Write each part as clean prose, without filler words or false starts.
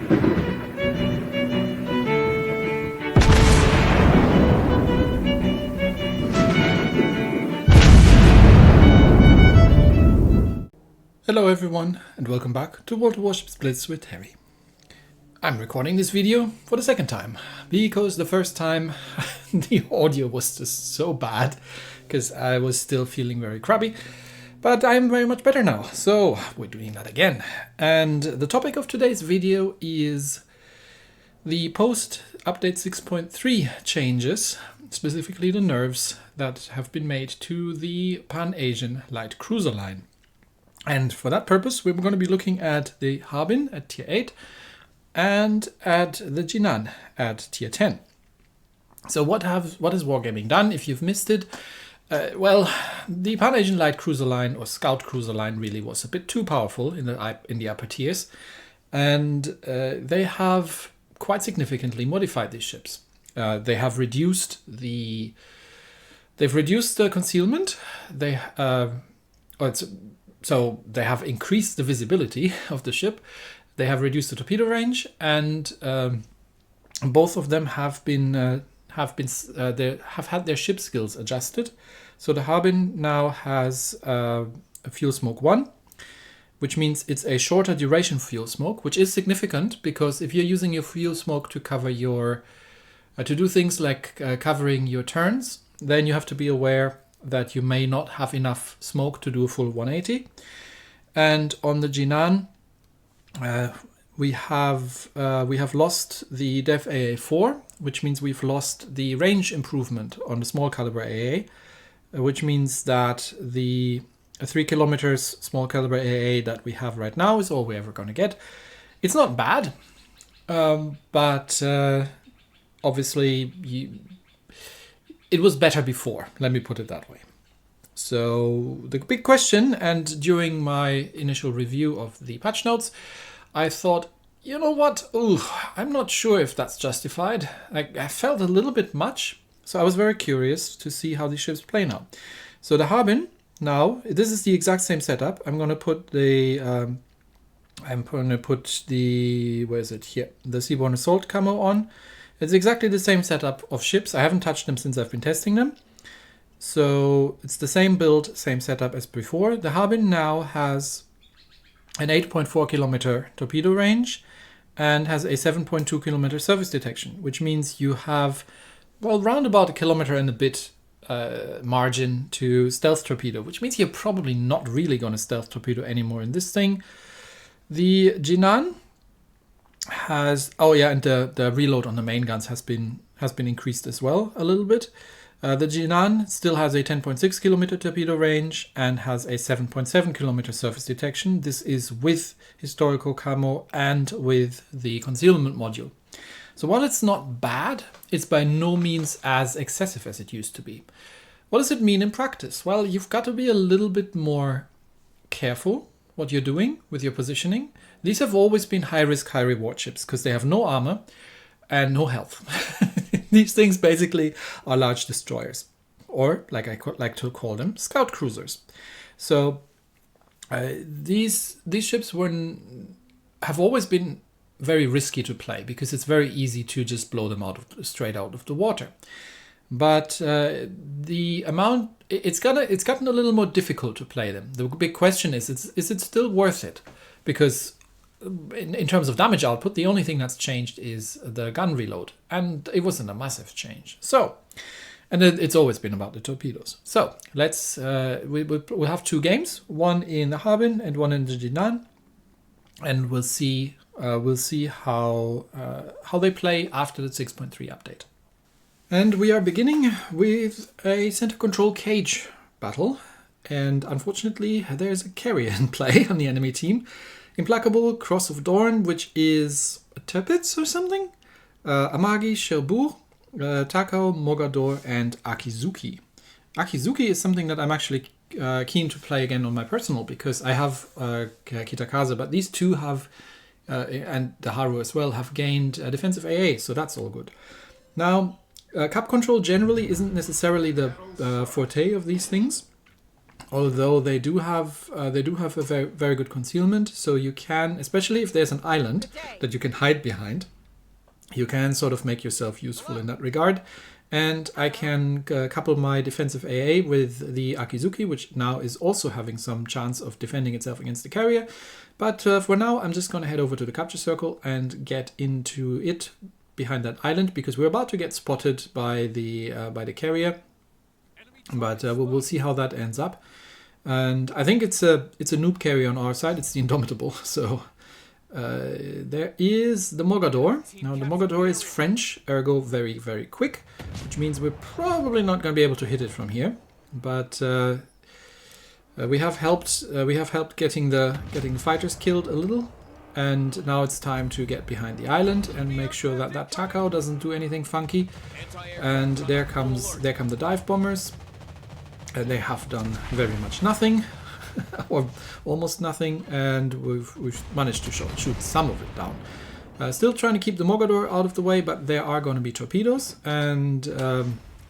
Hello everyone and welcome back to Warships Blitz with Harry. I'm recording this video for the second time because the first time the audio was just so bad because I was still feeling very crabby, but I'm very much better now, so we're doing that again. And the topic of today's video is the post update 6.3 changes, specifically the nerfs that have been made to the Pan-Asian light cruiser line. And for that purpose, we're going to be looking at the Harbin at tier 8 and at the Jinan at tier 10. So what has Wargaming done? If you've missed it, well, the Pan-Asian light cruiser line or scout cruiser line really was a bit too powerful in the upper tiers, and they have quite significantly modified these ships. They have reduced the concealment. So they have increased the visibility of the ship. They have reduced the torpedo range, and both of them have had their ship skills adjusted. So the Harbin now has a fuel smoke 1, which means it's a shorter duration fuel smoke, which is significant because if you're using your fuel smoke to cover your to do things like covering your turns, then you have to be aware that you may not have enough smoke to do a full 180. And on the Jinan, we have lost the Dev AA4, which means we've lost the range improvement on the small caliber AA, which means that the 3 kilometers small caliber AA that we have right now is all we're ever going to get. It's not bad, but obviously it was better before, let me put it that way. So the big question, and during my initial review of the patch notes, I thought, you know what, I'm not sure if that's justified. I felt a little bit much, so I was very curious to see how these ships play now. So the Harbin, now, this is the exact same setup. I'm going to put the, where is it, here, the Seaborne Assault camo on. It's exactly the same setup of ships. I haven't touched them since I've been testing them. So it's the same build, same setup as before. The Harbin now has an 8.4 kilometer torpedo range and has a 7.2 kilometer surface detection, which means you have, well, round about a kilometer and a bit margin to stealth torpedo, which means you're probably not really going to stealth torpedo anymore in this thing. The Jinan has, and the reload on the main guns has been increased as well a little bit. The Jinan still has a 10.6 kilometer torpedo range and has a 7.7 kilometer surface detection. This is with historical camo and with the concealment module. So while it's not bad, it's by no means as excessive as it used to be. What does it mean in practice? Well, you've got to be a little bit more careful what you're doing with your positioning. These have always been high-risk, high-reward ships because they have no armor and no health. These things basically are large destroyers, or like I like to call them, scout cruisers. So these ships have always been very risky to play because it's very easy to just blow them straight out of the water. But it's gotten a little more difficult to play them. The big question is it still worth it? Because in terms of damage output, the only thing that's changed is the gun reload, and it wasn't a massive change. So, and it's always been about the torpedoes. So let's we'll have 2 games, one in the Harbin and one in the Jinan, and we'll see how they play after the 6.3 update. And we are beginning with a center control cage battle, and unfortunately there's a carrier in play on the enemy team. Implacable, Cross of Dorn, which is a Tirpitz or something. Amagi, Cherbourg, Takao, Mogador, and Akizuki. Akizuki is something that I'm actually keen to play again on my personal, because I have Kitakaze, but these two have, and the Haru as well, have gained defensive AA, so that's all good. Now, cap control generally isn't necessarily the forte of these things. Although they do have a very, very good concealment, so you can, especially if there's an island that you can hide behind, you can sort of make yourself useful in that regard. And I can couple my defensive AA with the Akizuki, which now is also having some chance of defending itself against the carrier. But for now, I'm just going to head over to the capture circle and get into it behind that island, because we're about to get spotted by the carrier. But we'll see how that ends up. And I think it's a noob carrier on our side. It's the Indomitable. So there is the Mogador. Now the Mogador is French, ergo very, very quick, which means we're probably not going to be able to hit it from here. But we have helped getting the fighters killed a little. And now it's time to get behind the island and make sure that that Takao doesn't do anything funky. And there come the dive bombers. And they have done very much nothing, or almost nothing, and we've managed to shoot some of it down. Still trying to keep the Mogador out of the way, but there are going to be torpedoes, and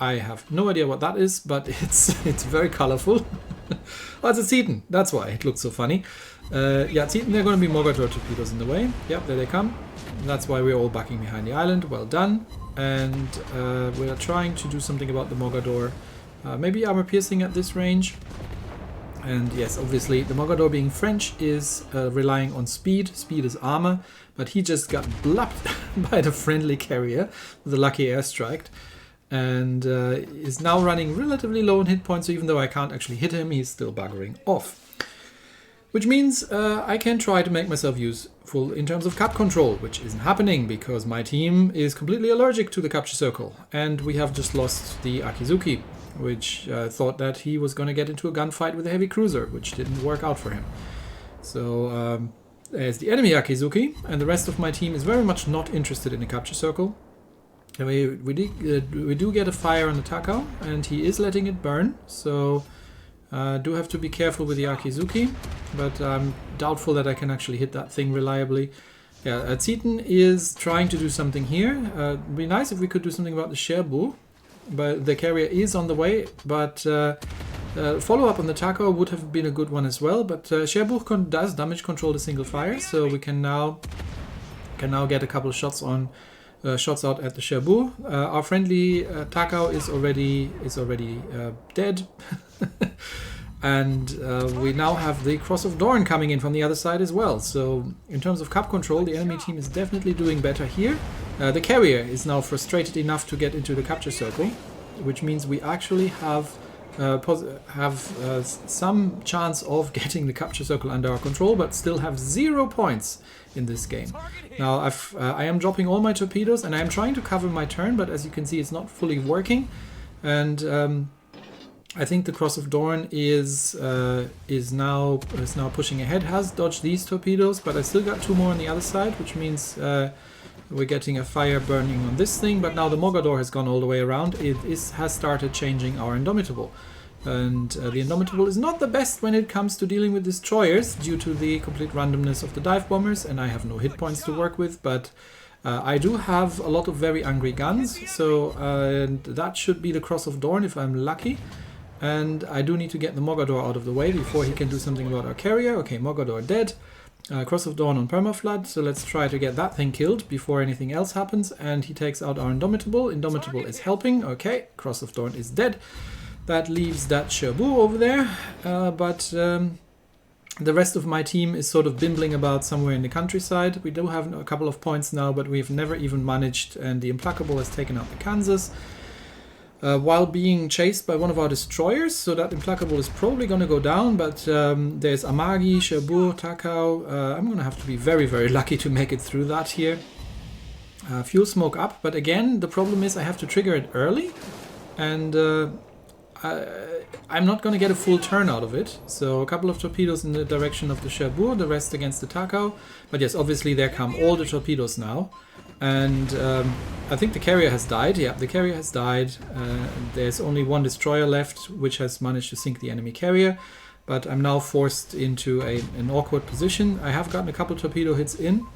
I have no idea what that is, but it's very colorful. Oh, it's a Titan, that's why it looks so funny. Yeah, Titan, there are going to be Mogador torpedoes in the way. Yep, there they come. That's why we're all backing behind the island. Well done. And we're trying to do something about the Mogador. Maybe armor piercing at this range. And yes, obviously the Mogador, being French, is relying on speed. Speed is armor, but he just got blapped by the friendly carrier with a lucky airstrike, and is now running relatively low on hit points. So even though I can't actually hit him, he's still buggering off. Which means I can try to make myself useful in terms of cap control, which isn't happening because my team is completely allergic to the capture circle. And we have just lost the Akizuki, which thought that he was going to get into a gunfight with a heavy cruiser, which didn't work out for him. So there's the enemy Akizuki, and the rest of my team is very much not interested in the capture circle. And we do get a fire on the Takao, and he is letting it burn, so do have to be careful with the Akizuki, but I'm doubtful that I can actually hit that thing reliably. Yeah, Titan is trying to do something here. It'd be nice if we could do something about the Sherbu, but the carrier is on the way, but follow-up on the Takao would have been a good one as well, but Sherbu does damage control the single fire, so we can now get a couple of shots out at the Sherbu. Our friendly Takao is already dead. And we now have the Cross of Dorn coming in from the other side as well. So in terms of cap control, the enemy team is definitely doing better here. The carrier is now frustrated enough to get into the capture circle, which means we actually have some chance of getting the capture circle under our control, but still have 0 points in this game. Now I am dropping all my torpedoes and I am trying to cover my turn, but as you can see, it's not fully working. And I think the Cross of Dorn is now pushing ahead. Has dodged these torpedoes, but I still got 2 more on the other side, which means we're getting a fire burning on this thing. But now the Mogador has gone all the way around. It has started changing our Indomitable, and the Indomitable is not the best when it comes to dealing with destroyers due to the complete randomness of the dive bombers, and I have no hit points to work with. But I do have a lot of very angry guns, so that should be the Cross of Dorn if I'm lucky. And I do need to get the Mogador out of the way before he can do something about our carrier. Okay, Mogador dead. Cross of Dawn on Permaflood, so let's try to get that thing killed before anything else happens. And he takes out our Indomitable. Indomitable is helping. Okay, Cross of Dawn is dead. That leaves that Sherbu over there. But the rest of my team is sort of bimbling about somewhere in the countryside. We do have a couple of points now, but we've never even managed. And the Implacable has taken out the Kansas. While being chased by one of our destroyers, so that Implacable is probably going to go down, but there's Amagi, Sherbu, Takao. I'm going to have to be very, very lucky to make it through that here. Fuel smoke up, but again, the problem is I have to trigger it early, and I'm not going to get a full turn out of it. So a couple of torpedoes in the direction of the Sherbu, the rest against the Takao. But yes, obviously there come all the torpedoes now. And I think the carrier has died. Yeah, the carrier has died. There's only one destroyer left, which has managed to sink the enemy carrier. But I'm now forced into an awkward position. I have gotten a couple torpedo hits in.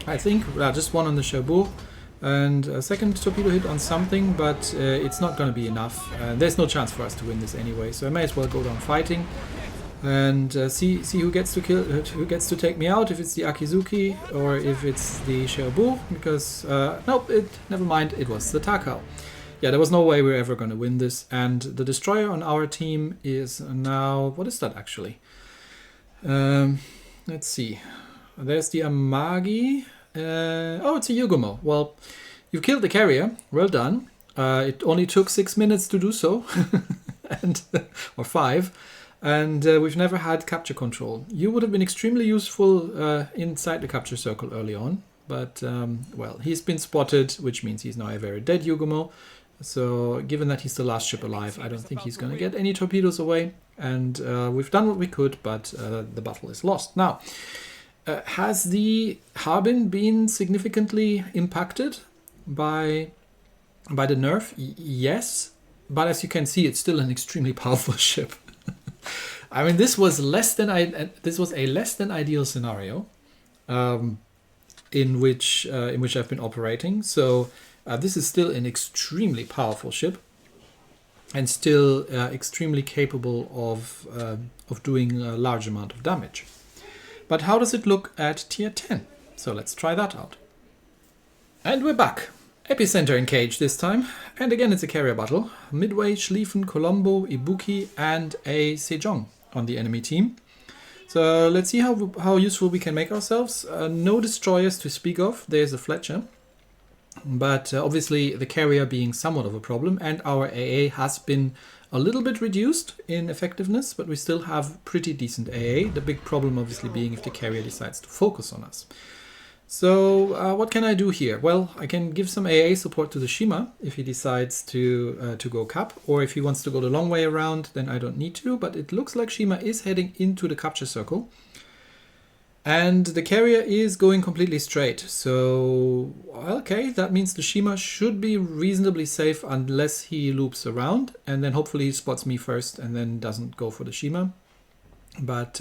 I think just one on the Sherbu. And a second torpedo hit on something, but it's not going to be enough. There's no chance for us to win this anyway, so I may as well go down fighting and see who gets to kill, who gets to take me out. If it's the Akizuki or if it's the Cherbourg, because nope, never mind. It was the Takao. Yeah, there was no way we were ever going to win this. And the destroyer on our team is now, what is that actually? Let's see. There's the Amagi. Oh, it's a Yugumo. Well, you've killed the carrier. Well done. It only took 6 minutes to do so, and or 5. And we've never had capture control. You would have been extremely useful inside the capture circle early on. But, well, he's been spotted, which means he's now a very dead Yugumo. So, given that he's the last ship alive, I don't think he's going to get any torpedoes away. And we've done what we could, but the battle is lost. Now, has the Harbin been significantly impacted by the nerf? Yes. But as you can see, it's still an extremely powerful ship. I mean, this was a less than ideal scenario in which I've been operating. So this is still an extremely powerful ship, and still extremely capable of doing a large amount of damage. But how does it look at tier 10? So let's try that out. And we're back. Epicenter engaged this time, and again it's a carrier battle. Midway, Schlieffen, Colombo, Ibuki, and a Sejong on the enemy team. So let's see how useful we can make ourselves. No destroyers to speak of. There's a Fletcher, but obviously the carrier being somewhat of a problem, and our AA has been a little bit reduced in effectiveness, but we still have pretty decent AA. The big problem obviously being if the carrier decides to focus on us. So what can I do here? Well, I can give some AA support to the Shima if he decides to go cap, or if he wants to go the long way around, then I don't need to, but it looks like Shima is heading into the capture circle. And the carrier is going completely straight, so okay, that means the Shima should be reasonably safe unless he loops around, and then hopefully he spots me first and then doesn't go for the Shima. But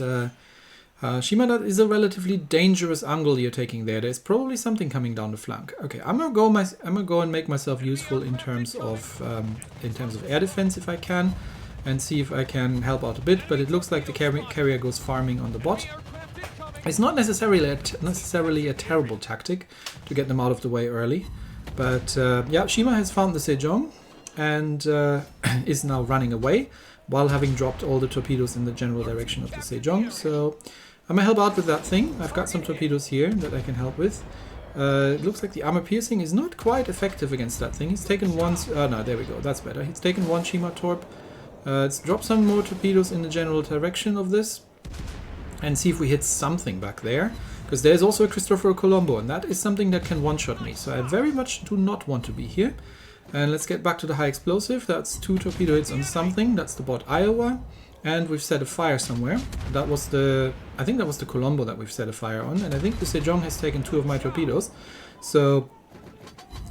Shima, that is a relatively dangerous angle you're taking there. There's probably something coming down the flank. Okay, I'm gonna go and make myself useful in terms of air defense if I can, and see if I can help out a bit. But it looks like the carrier goes farming on the bot. It's not necessarily a terrible tactic to get them out of the way early, but yeah, Shima has found the Sejong and is now running away while having dropped all the torpedoes in the general direction of the Sejong. So I'm gonna help out with that thing. I've got some torpedoes here that I can help with. It looks like the armor piercing is not quite effective against that thing. He's taken one. No, there we go. That's better. He's taken one Shima torp. Let's drop some more torpedoes in the general direction of this and see if we hit something back there. Because there's also a Cristoforo Colombo, and that is something that can one-shot me. So I very much do not want to be here. And let's get back to the high explosive. That's 2 torpedo hits on something. That's the bot Iowa. And we've set a fire somewhere. That was I think that was the Colombo that we've set a fire on. And I think the Sejong has taken 2 of my torpedoes. So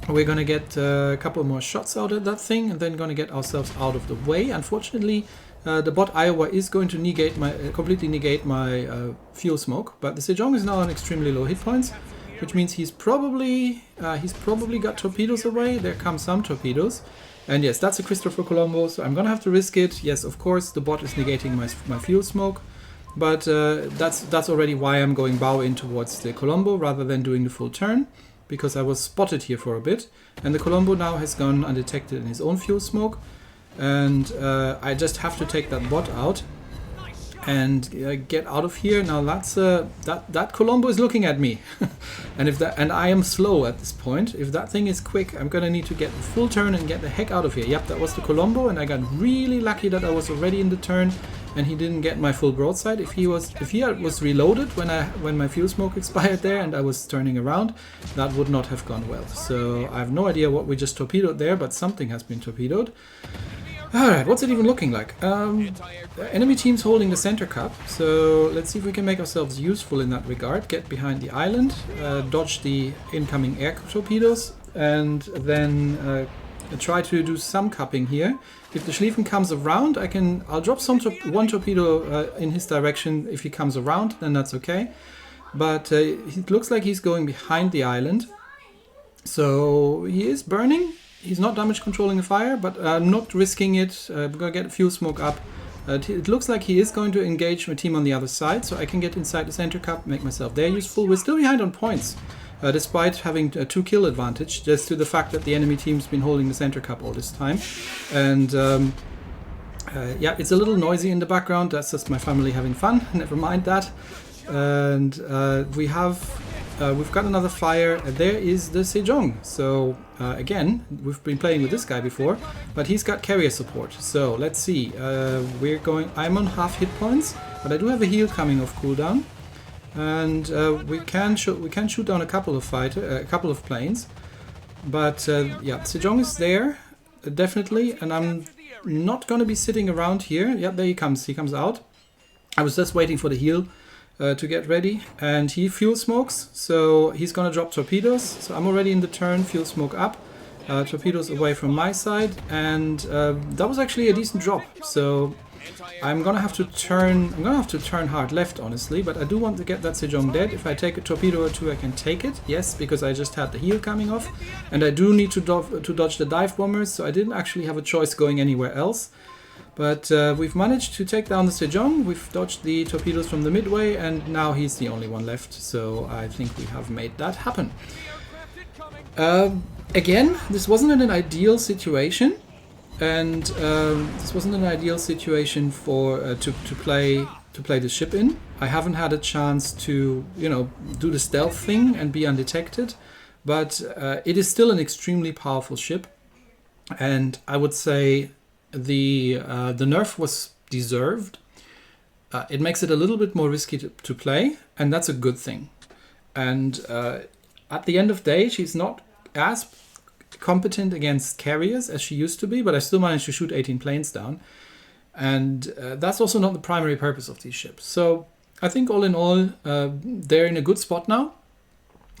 we're going to get a couple more shots out of that thing, and then going to get ourselves out of the way. Unfortunately, the bot Iowa is going to completely negate my fuel smoke. But the Sejong is now on extremely low hit points, which means he's probably got torpedoes away. There come some torpedoes. And yes, that's a Cristoforo Colombo, so I'm gonna have to risk it. Yes, of course, the bot is negating my fuel smoke, but that's already why I'm going bow in towards the Colombo rather than doing the full turn, because I was spotted here for a bit, and the Colombo now has gone undetected in his own fuel smoke, and I just have to take that bot out and get out of here. Now that's that Colombo is looking at me, and I am slow at this point. If that thing is quick, I'm gonna need to get the full turn and get the heck out of here. Yep, that was the Colombo, and I got really lucky that I was already in the turn and he didn't get my full broadside. If he was reloaded when my fuel smoke expired there and I was turning around, that would not have gone well. So I have no idea what we just torpedoed there, but something has been torpedoed. Alright, what's it even looking like? Enemy team's holding the center cup, so let's see if we can make ourselves useful in that regard. Get behind the island, dodge the incoming air torpedoes, and then try to do some cupping here. If the Schlieffen comes around, I'll drop one torpedo in his direction. If he comes around, then that's okay. But it looks like he's going behind the island. So he is burning. He's not damage controlling the fire, but I'm not risking it. We're gonna get a fuel smoke up. It looks like he is going to engage my team on the other side, so I can get inside the center cup, make myself there useful. We're still behind on points, despite having a 2 kill advantage, just to the fact that the enemy team's been holding the center cup all this time. And yeah, it's a little noisy in the background. That's just my family having fun. Never mind that. And we've got another fire. There is the Sejong. So again, we've been playing with this guy before, but he's got carrier support. So let's see. I'm on half hit points, but I do have a heal coming off cooldown, and we can shoot down a couple of planes. But yeah, Sejong is there definitely, and I'm not going to be sitting around here. Yeah, there he comes. He comes out. I was just waiting for the heal to get ready, and he fuel smokes, so he's gonna drop torpedoes. So I'm already in the turn, fuel smoke up, torpedoes away from my side, and that was actually a decent drop. So I'm gonna have to turn hard left, honestly, but I do want to get that Sejong dead. If I take a torpedo or two, I can take it. Yes, because I just had the heal coming off, and I do need to dodge the dive bombers, so I didn't actually have a choice going anywhere else. But we've managed to take down the Sejong, we've dodged the torpedoes from the midway, and now he's the only one left, so I think we have made that happen. Again, this wasn't an ideal situation, and this wasn't an ideal situation for to play the ship in. I haven't had a chance to, you know, do the stealth thing and be undetected, but it is still an extremely powerful ship, and I would say the nerf was deserved. It makes it a little bit more risky to play, and that's a good thing. And at the end of the day, she's not as competent against carriers as she used to be, but I still managed to shoot 18 planes down. And that's also not the primary purpose of these ships. So I think all in all, they're in a good spot now.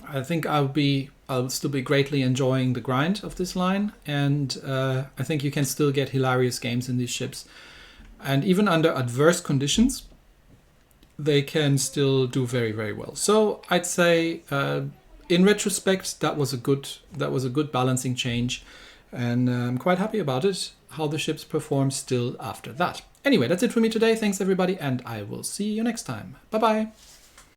I think I'll still be greatly enjoying the grind of this line, and I think you can still get hilarious games in these ships. And even under adverse conditions, they can still do very, very well. So I'd say, in retrospect, that was a good balancing change, and I'm quite happy about it. How the ships perform still after that. Anyway, that's it for me today. Thanks everybody, and I will see you next time. Bye bye.